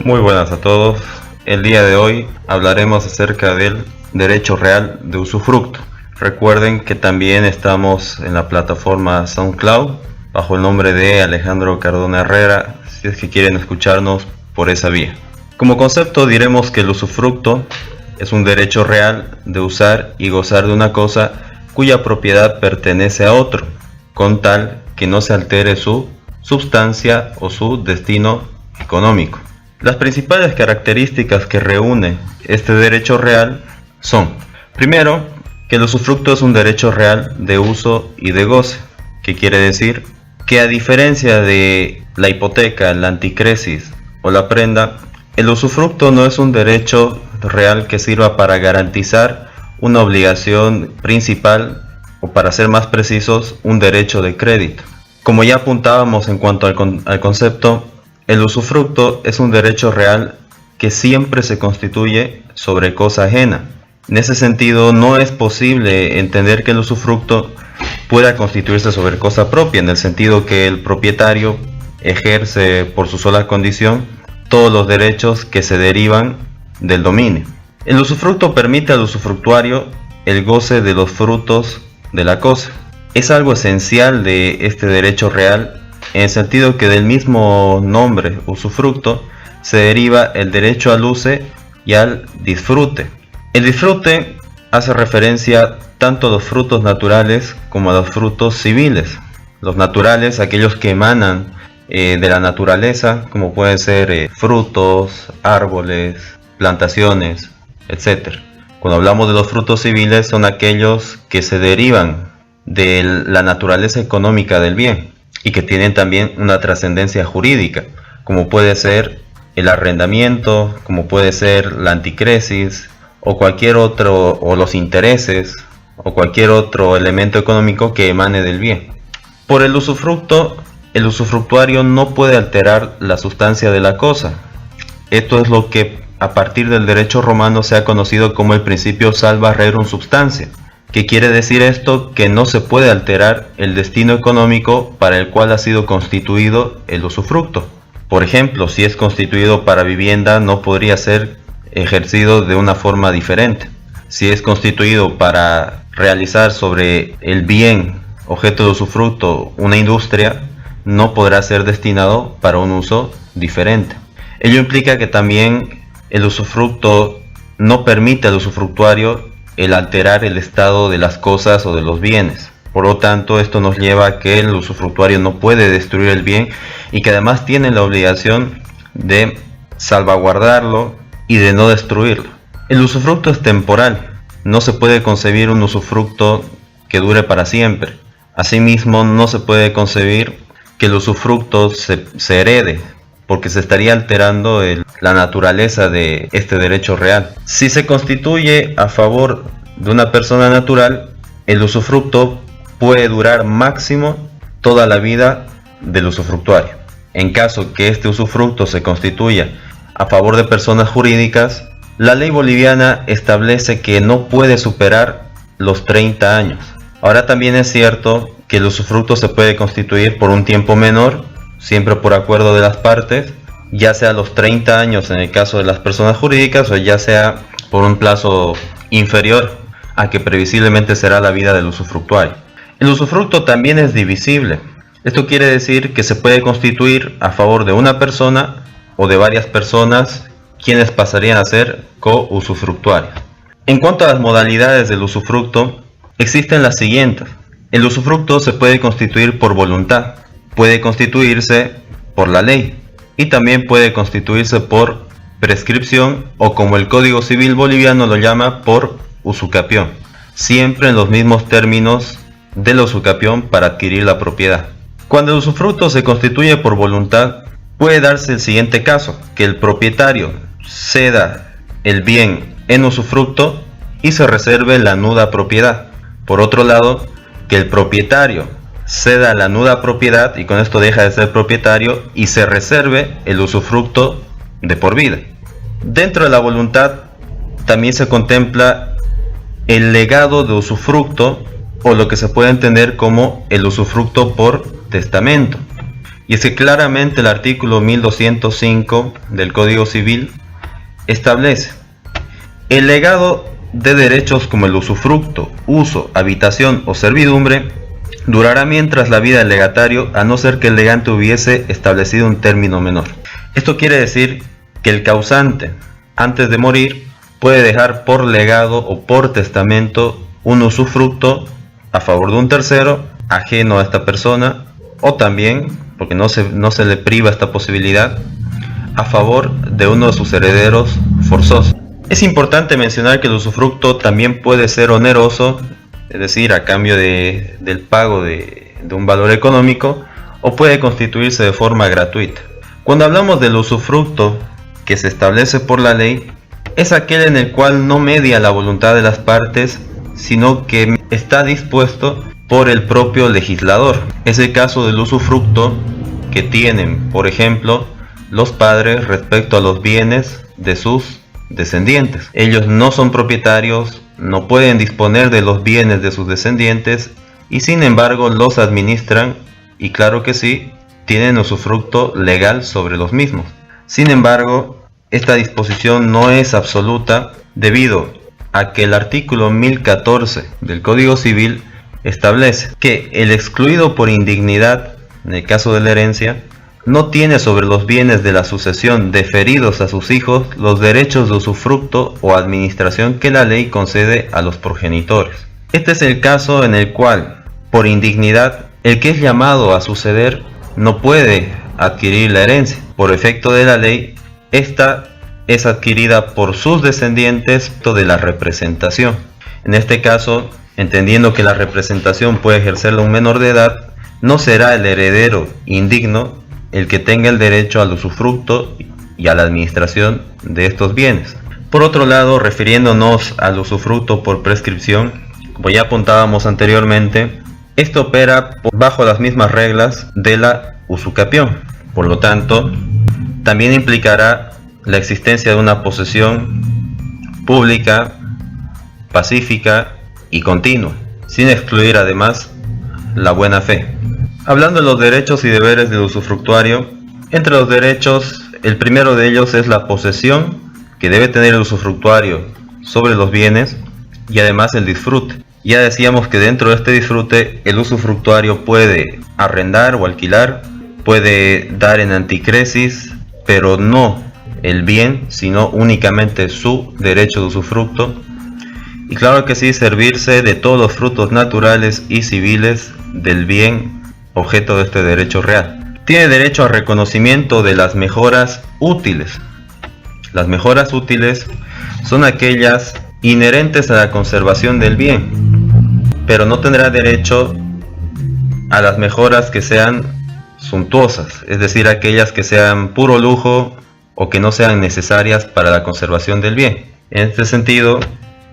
Muy buenas a todos. El día de hoy hablaremos acerca del derecho real de usufructo. Recuerden que también estamos en la plataforma SoundCloud bajo el nombre de Alejandro Cardona Herrera, si es que quieren escucharnos por esa vía. Como concepto diremos que el usufructo es un derecho real de usar y gozar de una cosa cuya propiedad pertenece a otro, con tal que no se altere su substancia o su destino económico. Las principales características que reúne este derecho real son: primero, que el usufructo es un derecho real de uso y de goce, que quiere decir que a diferencia de la hipoteca, la anticresis o la prenda, el usufructo no es un derecho real que sirva para garantizar una obligación principal o, para ser más precisos, un derecho de crédito. Como ya apuntábamos en cuanto al concepto, el usufructo es un derecho real que siempre se constituye sobre cosa ajena. En ese sentido, no es posible entender que el usufructo pueda constituirse sobre cosa propia, en el sentido que el propietario ejerce por su sola condición todos los derechos que se derivan del dominio. El usufructo permite al usufructuario el goce de los frutos de la cosa. Es algo esencial de este derecho real, en el sentido que del mismo nombre usufructo se deriva el derecho al uso y al disfrute. El disfrute hace referencia tanto a los frutos naturales como a los frutos civiles. Los naturales, aquellos que emanan de la naturaleza, como pueden ser frutos, árboles, plantaciones, etc. Cuando hablamos de los frutos civiles, son aquellos que se derivan de la naturaleza económica del bien y que tienen también una trascendencia jurídica, como puede ser el arrendamiento, como puede ser la anticresis o cualquier otro, o los intereses o cualquier otro elemento económico que emane del bien. Por el usufructo, el usufructuario no puede alterar la sustancia de la cosa. Esto es lo que a partir del derecho romano se ha conocido como el principio salva rerum substantia. ¿Qué quiere decir esto? Que no se puede alterar el destino económico para el cual ha sido constituido el usufructo. Por ejemplo, si es constituido para vivienda, no podría ser ejercido de una forma diferente. Si es constituido para realizar sobre el bien objeto de usufructo una industria, no podrá ser destinado para un uso diferente. Ello implica que también el usufructo no permite al usufructuario el alterar el estado de las cosas o de los bienes. Por lo tanto, esto nos lleva a que el usufructuario no puede destruir el bien y que además tiene la obligación de salvaguardarlo y de no destruirlo. El usufructo es temporal. No se puede concebir un usufructo que dure para siempre. Asimismo, no se puede concebir que el usufructo se herede, porque se estaría alterando la naturaleza de este derecho real. Si se constituye a favor de una persona natural, el usufructo puede durar máximo toda la vida del usufructuario. En caso que este usufructo se constituya a favor de personas jurídicas, la ley boliviana establece que no puede superar los 30 años. Ahora también es cierto que el usufructo se puede constituir por un tiempo menor, siempre por acuerdo de las partes, ya sea los 30 años en el caso de las personas jurídicas o ya sea por un plazo inferior a que previsiblemente será la vida del usufructuario. El usufructo también es divisible. Esto quiere decir que se puede constituir a favor de una persona o de varias personas, quienes pasarían a ser co-usufructuarios. En cuanto a las modalidades del usufructo, existen las siguientes. El usufructo se puede constituir por voluntad, puede constituirse por la ley y también puede constituirse por prescripción o, como el Código Civil boliviano lo llama, por usucapión, siempre en los mismos términos del usucapión para adquirir la propiedad. Cuando el usufructo se constituye por voluntad, puede darse el siguiente caso: que el propietario ceda el bien en usufructo y se reserve la nuda propiedad. Por otro lado, que el propietario ceda la nuda propiedad y con esto deja de ser propietario y se reserve el usufructo de por vida. Dentro de la voluntad también se contempla el legado de usufructo, o lo que se puede entender como el usufructo por testamento. Y es que claramente el artículo 1205 del Código Civil establece: el legado de derechos como el usufructo, uso, habitación o servidumbre durará mientras la vida del legatario, a no ser que el legante hubiese establecido un término menor. Esto quiere decir que el causante, antes de morir, puede dejar por legado o por testamento un usufructo a favor de un tercero ajeno a esta persona, o también, porque no se le priva esta posibilidad, a favor de uno de sus herederos forzosos. Es importante mencionar que el usufructo también puede ser oneroso, es decir, a cambio del pago de un valor económico, o puede constituirse de forma gratuita. Cuando hablamos del usufructo que se establece por la ley, es aquel en el cual no media la voluntad de las partes, sino que está dispuesto por el propio legislador. Es el caso del usufructo que tienen, por ejemplo, los padres respecto a los bienes de sus descendientes. Ellos no son propietarios, no pueden disponer de los bienes de sus descendientes, y sin embargo los administran, y claro que sí, tienen usufructo legal sobre los mismos. Sin embargo, esta disposición no es absoluta, debido a que el artículo 1014 del Código Civil establece que el excluido por indignidad, en el caso de la herencia, no tiene sobre los bienes de la sucesión deferidos a sus hijos los derechos de usufructo o administración que la ley concede a los progenitores. Este es el caso en el cual, por indignidad, el que es llamado a suceder no puede adquirir la herencia. Por efecto de la ley, esta es adquirida por sus descendientes de la representación. En este caso, entendiendo que la representación puede ejercerla un menor de edad, no será el heredero indigno el que tenga el derecho al usufructo y a la administración de estos bienes. Por otro lado, refiriéndonos al usufructo por prescripción, como ya apuntábamos anteriormente, esto opera bajo las mismas reglas de la usucapión. Por lo tanto, también implicará la existencia de una posesión pública, pacífica y continua, sin excluir además la buena fe. Hablando de los derechos y deberes del usufructuario, entre los derechos, el primero de ellos es la posesión que debe tener el usufructuario sobre los bienes, y además el disfrute. Ya decíamos que dentro de este disfrute el usufructuario puede arrendar o alquilar, puede dar en anticresis, pero no el bien, sino únicamente su derecho de usufructo. Y claro que sí, servirse de todos los frutos naturales y civiles del bien objeto de este derecho real. Tiene derecho a reconocimiento de las mejoras útiles. Las mejoras útiles son aquellas inherentes a la conservación del bien, pero no tendrá derecho a las mejoras que sean suntuosas, es decir, aquellas que sean puro lujo o que no sean necesarias para la conservación del bien. En este sentido,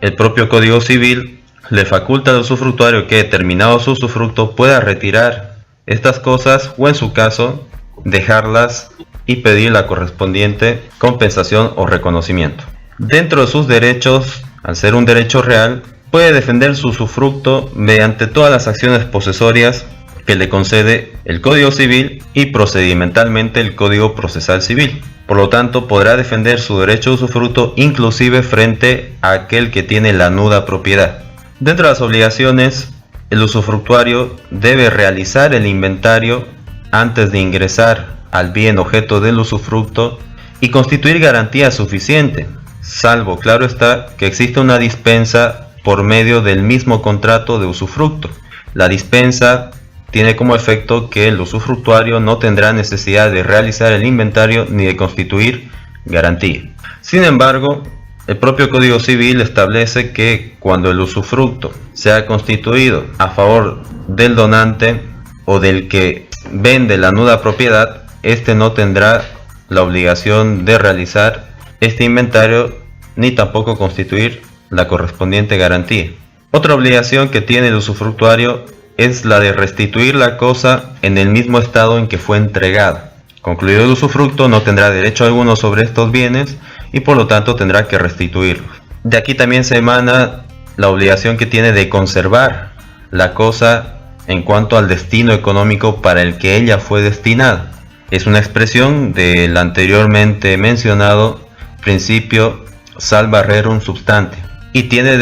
el propio Código Civil le faculta al usufructuario que, terminado su usufructo, pueda retirar estas cosas, o en su caso, dejarlas y pedir la correspondiente compensación o reconocimiento. Dentro de sus derechos, al ser un derecho real, puede defender su usufructo mediante todas las acciones posesorias que le concede el Código Civil y procedimentalmente el Código Procesal Civil. Por lo tanto, podrá defender su derecho de usufructo inclusive frente a aquel que tiene la nuda propiedad. Dentro de las obligaciones, el usufructuario debe realizar el inventario antes de ingresar al bien objeto del usufructo y constituir garantía suficiente, salvo, claro está, que exista una dispensa por medio del mismo contrato de usufructo. La dispensa tiene como efecto que el usufructuario no tendrá necesidad de realizar el inventario ni de constituir garantía. Sin embargo, el propio Código Civil establece que cuando el usufructo sea constituido a favor del donante o del que vende la nuda propiedad, este no tendrá la obligación de realizar este inventario ni tampoco constituir la correspondiente garantía. Otra obligación que tiene el usufructuario es la de restituir la cosa en el mismo estado en que fue entregada. Concluido el usufructo, no tendrá derecho alguno sobre estos bienes y por lo tanto tendrá que restituirlos. De aquí también se emana la obligación que tiene de conservar la cosa en cuanto al destino económico para el que ella fue destinada. Es una expresión del anteriormente mencionado principio salva rerum substante y tiene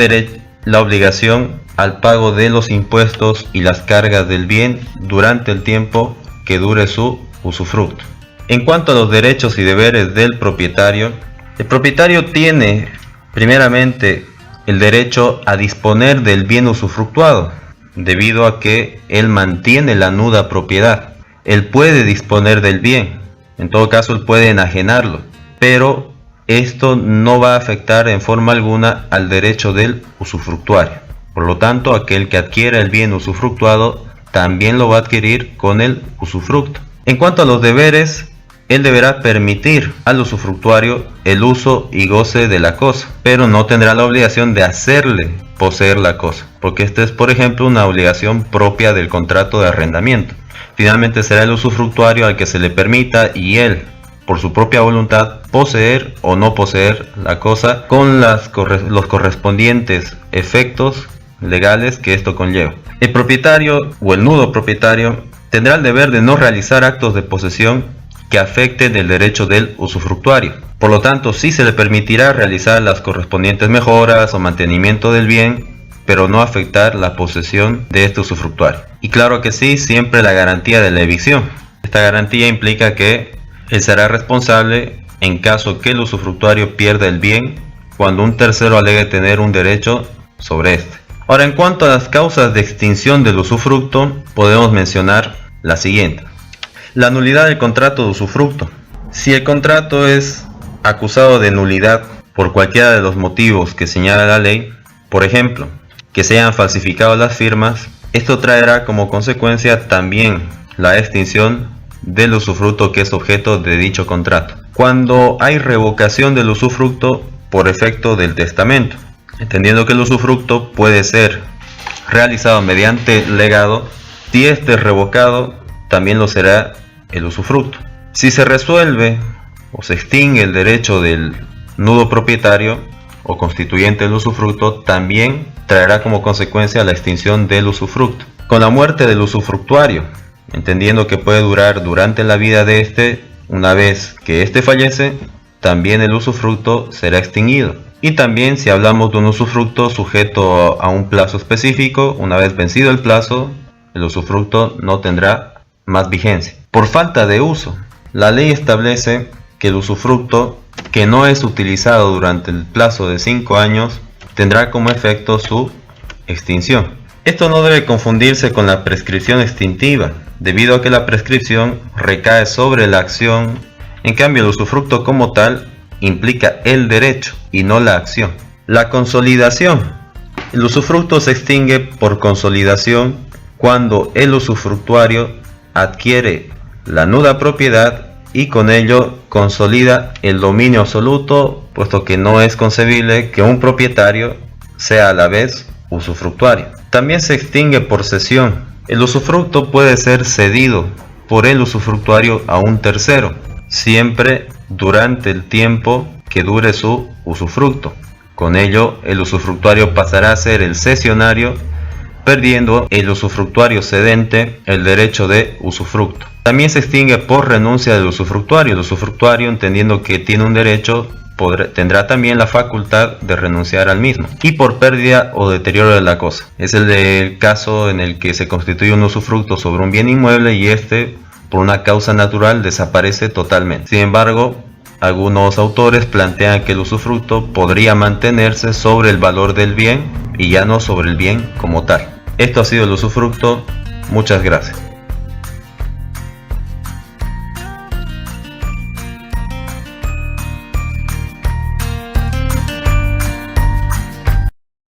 la obligación al pago de los impuestos y las cargas del bien durante el tiempo que dure su usufructo. En cuanto a los derechos y deberes del propietario, el propietario tiene primeramente el derecho a disponer del bien usufructuado, debido a que él mantiene la nuda propiedad. Él puede disponer del bien, en todo caso él puede enajenarlo, pero esto no va a afectar en forma alguna al derecho del usufructuario. Por lo tanto, aquel que adquiera el bien usufructuado también lo va a adquirir con el usufructo. En cuanto a los deberes, él deberá permitir al usufructuario el uso y goce de la cosa, pero no tendrá la obligación de hacerle poseer la cosa, porque esta es, por ejemplo, una obligación propia del contrato de arrendamiento. Finalmente será el usufructuario al que se le permita, y él, por su propia voluntad, poseer o no poseer la cosa con los correspondientes efectos legales que esto conlleva. El propietario o el nudo propietario tendrá el deber de no realizar actos de posesión que afecten el derecho del usufructuario. Por lo tanto, sí se le permitirá realizar las correspondientes mejoras o mantenimiento del bien, pero no afectar la posesión de este usufructuario. Y claro que sí, siempre la garantía de la evicción. Esta garantía implica que él será responsable en caso que el usufructuario pierda el bien cuando un tercero alegue tener un derecho sobre este. Ahora, en cuanto a las causas de extinción del usufructo, podemos mencionar la siguiente. La nulidad del contrato de usufructo. Si el contrato es acusado de nulidad por cualquiera de los motivos que señala la ley, por ejemplo, que se hayan falsificado las firmas, esto traerá como consecuencia también la extinción del usufructo que es objeto de dicho contrato. Cuando hay revocación del usufructo por efecto del testamento, entendiendo que el usufructo puede ser realizado mediante legado, si este es revocado, también lo será el usufructo. Si se resuelve o se extingue el derecho del nudo propietario o constituyente del usufructo, también traerá como consecuencia la extinción del usufructo. Con la muerte del usufructuario, entendiendo que puede durar durante la vida de este, una vez que este fallece, también el usufructo será extinguido. Y también si hablamos de un usufructo sujeto a un plazo específico, una vez vencido el plazo, el usufructo no tendrá más vigencia. Por falta de uso, la ley establece que el usufructo que no es utilizado durante el plazo de 5 años tendrá como efecto su extinción. Esto no debe confundirse con la prescripción extintiva, debido a que la prescripción recae sobre la acción. En cambio, el usufructo como tal implica el derecho y no la acción. La consolidación. El usufructo se extingue por consolidación cuando el usufructuario adquiere la nuda propiedad y con ello consolida el dominio absoluto, puesto que no es concebible que un propietario sea a la vez usufructuario. También se extingue por cesión. El usufructo puede ser cedido por el usufructuario a un tercero, siempre durante el tiempo que dure su usufructo. Con ello, el usufructuario pasará a ser el cesionario, perdiendo el usufructuario cedente el derecho de usufructo. También se extingue por renuncia del usufructuario. El usufructuario, entendiendo que tiene un derecho, tendrá también la facultad de renunciar al mismo. Y por pérdida o deterioro de la cosa. Es el caso en el que se constituye un usufructo sobre un bien inmueble y este, por una causa natural, desaparece totalmente. Sin embargo, algunos autores plantean que el usufructo podría mantenerse sobre el valor del bien y ya no sobre el bien como tal. Esto ha sido el usufructo. Muchas gracias.